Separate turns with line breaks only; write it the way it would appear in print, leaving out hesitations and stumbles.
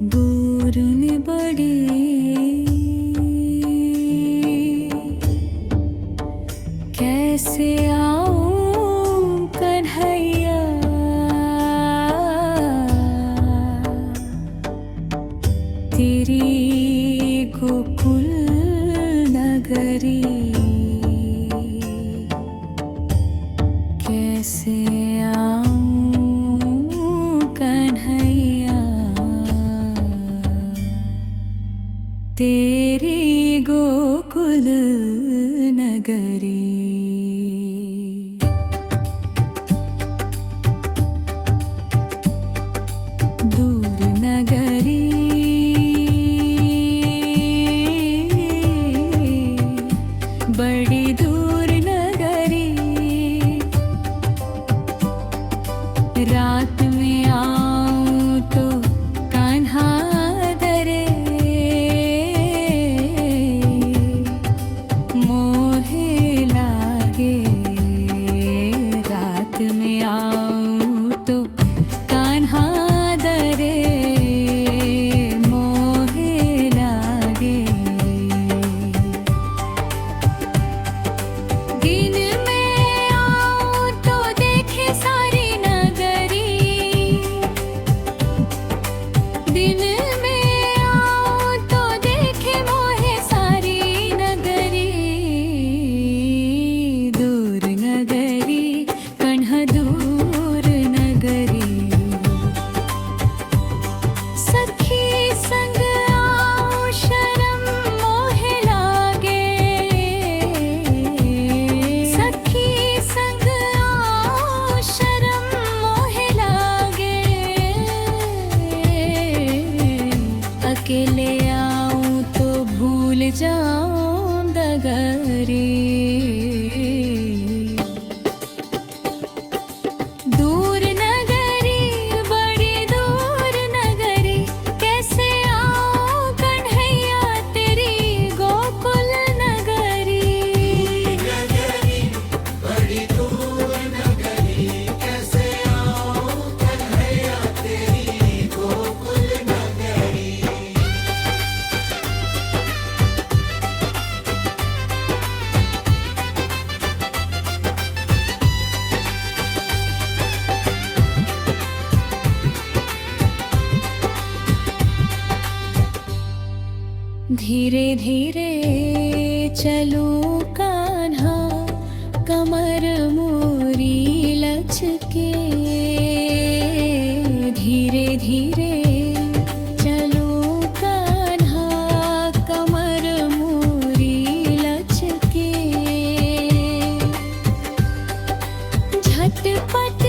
दूर ने बड़ी कैसे आऊं कन्हैया, तेरी गोकुल नगरी कैसे आऊं कन्हैया, तेरी गोकुल नगरी। दूर नगरी बड़ी दूर नगरी, रात में आऊं तो कान्हा दरे, मोहे लागे। रात में आऊं तो कान्हा दरे, मोहे लागे। दिन में आऊं तो देखे सारी नगरी, दिन में आऊं तो देखे मोहे सारी नगरी। दूर नगरी कन्हा दूर नगरी, सखी संग आऊं शरम मोहे लागे। सखी संग आऊं शरम मोहे लागे, अकेले आऊं तो भूल जाऊं डगरी। दूर नगरी बड़ी दूर नगरी, कैसे आऊं कन्हैया तेरी गोकुल नगरी। धीरे धीरे चलूं कान्हा, कमर मोरी लचके। धीरे धीरे चलूं कान्हा, कमर मोरी लचके। झटपट